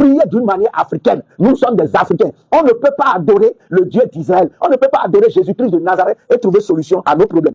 prier d'une manière africaine. Nous sommes des Africains. On ne peut pas adorer le Dieu d'Israël. On ne peut pas adorer Jésus-Christ de Nazareth et trouver solution à nos problèmes.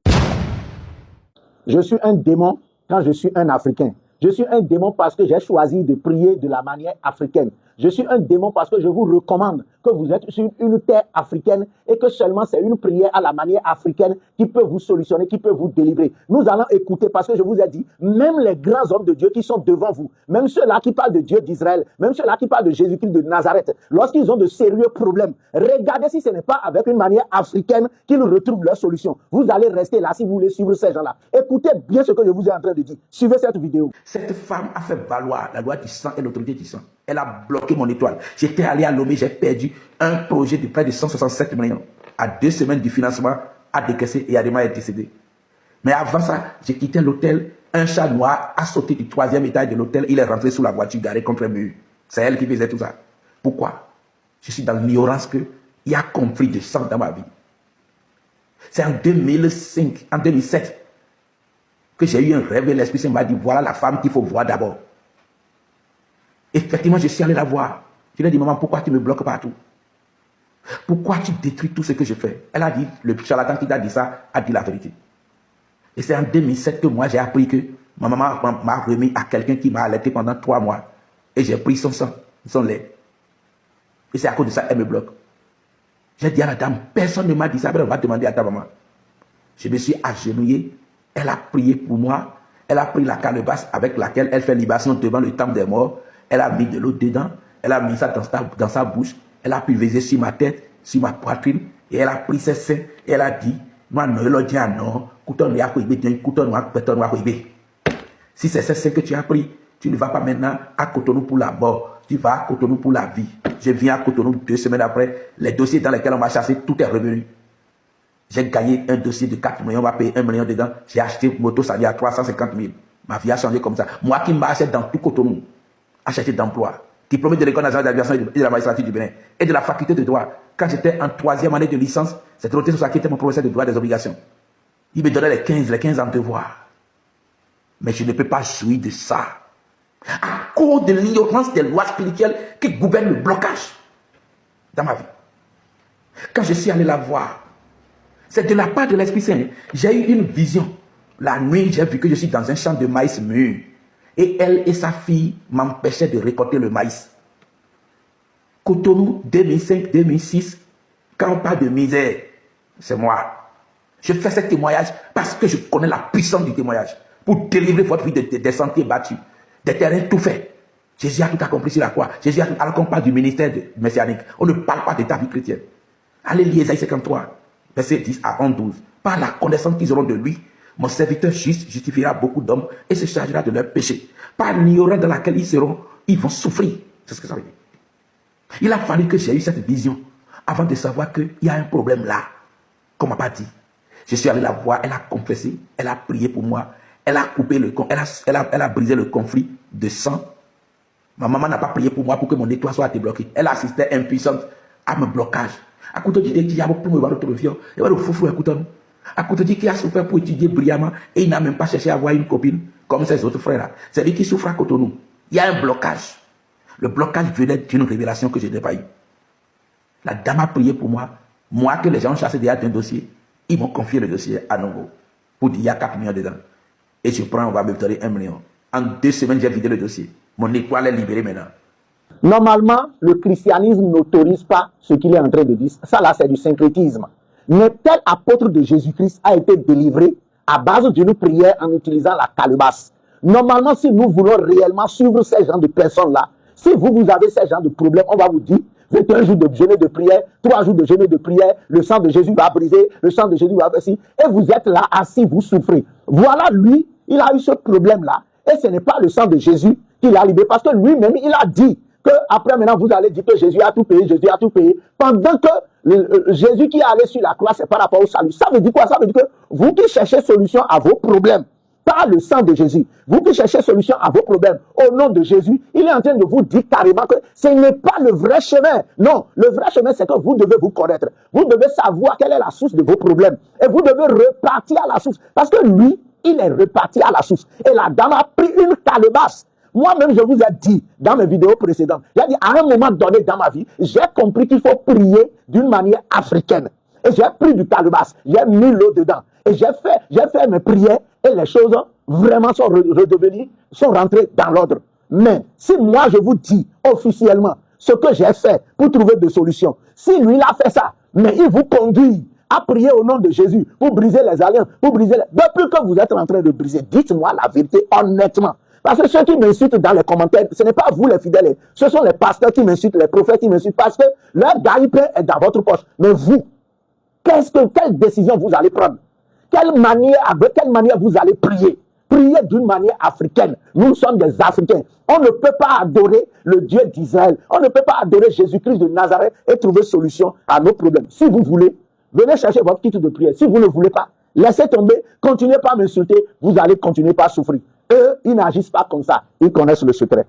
Je suis un démon quand je suis un Africain. Je suis un démon parce que j'ai choisi de prier de la manière africaine. Je suis un démon parce que je vous recommande que vous êtes sur une terre africaine et que seulement c'est une prière à la manière africaine qui peut vous solutionner, qui peut vous délivrer. Nous allons écouter parce que je vous ai dit, même les grands hommes de Dieu qui sont devant vous, même ceux-là qui parlent de Dieu d'Israël, même ceux-là qui parlent de Jésus-Christ de Nazareth, lorsqu'ils ont de sérieux problèmes, regardez si ce n'est pas avec une manière africaine qu'ils retrouvent leur solution. Vous allez rester là si vous voulez suivre ces gens-là. Écoutez bien ce que je vous ai en train de dire. Suivez cette vidéo. Cette femme a fait valoir la loi du sang et l'autorité du sang. Elle a bloqué mon étoile. J'étais allé à Lomé, j'ai perdu un projet de près de 167 millions. À 2 semaines du financement, a décaissé et Adema est décédé. Mais avant ça, j'ai quitté l'hôtel. Un chat noir a sauté du 3e étage de l'hôtel. Il est rentré sous la voiture garée contre un mur. C'est elle qui faisait tout ça. Pourquoi? Je suis dans l'ignorance qu'il y a conflit de sang dans ma vie. C'est en 2005, en 2007, que j'ai eu un rêve et l'Esprit Saint m'a dit, voilà la femme qu'il faut voir d'abord. Effectivement, je suis allé la voir. Je lui ai dit, maman, pourquoi tu me bloques partout? Pourquoi tu détruis tout ce que je fais? Elle a dit, le charlatan qui t'a dit ça a dit la vérité. Et c'est en 2007 que moi j'ai appris que ma maman m'a remis à quelqu'un qui m'a allaité pendant 3 mois. Et j'ai pris son sang, son lait. Et c'est à cause de ça qu'elle me bloque. J'ai dit à la dame, personne ne m'a dit ça, mais on va demander à ta maman. Je me suis agenouillé, elle a prié pour moi, elle a pris la calebasse avec laquelle elle fait libation devant le temple des morts. Elle a mis de l'eau dedans, elle a mis ça dans sa bouche, elle a pulvérisé sur ma tête, sur ma poitrine, et elle a pris ses seins, et elle a dit, moi, non, si c'est ses seins que tu as pris, tu ne vas pas maintenant à Cotonou pour la mort, tu vas à Cotonou pour la vie. Je viens à Cotonou 2 semaines après, les dossiers dans lesquels on m'a chassé, tout est revenu. J'ai gagné un dossier de 4 millions, on va payer 1 million dedans, j'ai acheté une moto, ça dit à 350 000. Ma vie a changé comme ça. Moi qui m'achète dans tout Cotonou, acheté d'emploi, diplômé de l'école nationale d'aviation et de la magistrature du Bénin et de la faculté de droit. Quand j'étais en 3e année de licence, c'est Timothée Sosa qui était mon professeur de droit des obligations. Il me donnait les 15 ans de devoir. Mais je ne peux pas jouir de ça. À cause de l'ignorance des lois spirituelles qui gouvernent le blocage dans ma vie. Quand je suis allé la voir, c'est de la part de l'Esprit Saint. J'ai eu une vision. La nuit, j'ai vu que je suis dans un champ de maïs mûr. Et elle et sa fille m'empêchaient de récolter le maïs. Cotonou, 2005-2006, quand on parle de misère, c'est moi. Je fais ce témoignage parce que je connais la puissance du témoignage. Pour délivrer votre vie des sentiers battus, des terrains tout faits. Jésus a tout accompli sur la croix. Jésus a tout, alors qu'on parle du ministère messianique, on ne parle pas de ta vie chrétienne. Allez lire Isaïe 53, verset 10 à 11-12. Par la connaissance qu'ils auront de lui, mon serviteur juste justifiera beaucoup d'hommes et se chargera de leurs péchés. Par l'ignorance dans laquelle ils vont souffrir. C'est ce que ça veut dire. Il a fallu que j'ai eu cette vision avant de savoir qu'il y a un problème là. Comme on m'a pas dit. Je suis allé la voir, elle a confessé, elle a prié pour moi, elle a coupé elle a brisé le conflit de sang. Ma maman n'a pas prié pour moi pour que mon étoile soit débloquée. Elle assistait impuissante à mon blocage. À côté de Dieu, il y a beaucoup de monde qui a à côté de qui a souffert pour étudier brillamment et il n'a même pas cherché à avoir une copine comme ses autres frères là. C'est lui qui souffre à Cotonou. Il y a un blocage. Le blocage venait d'une révélation que je n'ai pas eue. La dame a prié pour moi. Moi que les gens ont chassé déjà d'un dossier, ils m'ont confié le dossier à nouveau. Pour dire il y a 4 millions dedans. Et je prends, on va me donner 1 million. En 2 semaines, j'ai vidé le dossier. Mon étoile est libérée maintenant. Normalement, le christianisme n'autorise pas ce qu'il est en train de dire. Ça là, c'est du syncrétisme. Mais tel apôtre de Jésus-Christ a été délivré à base d'une prière en utilisant la calebasse. Normalement, si nous voulons réellement suivre ces gens de personnes-là, si vous avez ces gens de problèmes, on va vous dire, 21 jours de jeûne de prière, 3 jours de jeûne de prière, le sang de Jésus va briser, le sang de Jésus va faire ci, et vous êtes là assis, vous souffrez. Voilà, lui, il a eu ce problème-là, et ce n'est pas le sang de Jésus qui l'a libéré, parce que lui-même, il a dit que après maintenant, vous allez dire que Jésus a tout payé, Jésus a tout payé, pendant que Jésus qui est allé sur la croix, c'est par rapport au salut. Ça veut dire quoi? Ça veut dire que vous qui cherchez solution à vos problèmes, par le sang de Jésus, vous qui cherchez solution à vos problèmes, au nom de Jésus, il est en train de vous dire carrément que ce n'est pas le vrai chemin. Non, le vrai chemin, c'est que vous devez vous connaître. Vous devez savoir quelle est la source de vos problèmes. Et vous devez repartir à la source. Parce que lui, il est reparti à la source. Et la dame a pris une calebasse. Moi-même, je vous ai dit dans mes vidéos précédentes, j'ai dit à un moment donné dans ma vie, j'ai compris qu'il faut prier d'une manière africaine. Et j'ai pris du calebasse, j'ai mis l'eau dedans. Et j'ai fait mes prières et les choses vraiment sont redevenues, sont rentrées dans l'ordre. Mais si moi je vous dis officiellement ce que j'ai fait pour trouver des solutions, si lui il a fait ça, mais il vous conduit à prier au nom de Jésus pour briser les alliances, pour briser les... Depuis que vous êtes en train de briser, dites-moi la vérité honnêtement. Parce que ceux qui m'insultent dans les commentaires, ce n'est pas vous les fidèles, ce sont les pasteurs qui m'insultent, les prophètes qui m'insultent, parce que leur gagne-pain est dans votre poche. Mais vous, quelle décision vous allez prendre? Avec quelle manière vous allez prier? Priez d'une manière africaine. Nous sommes des Africains. On ne peut pas adorer le Dieu d'Israël. On ne peut pas adorer Jésus-Christ de Nazareth et trouver solution à nos problèmes. Si vous voulez, venez chercher votre titre de prière. Si vous ne voulez pas, laissez tomber. Continuez pas à m'insulter. Vous allez continuer par souffrir. Eux, ils n'agissent pas comme ça. Ils connaissent le secret.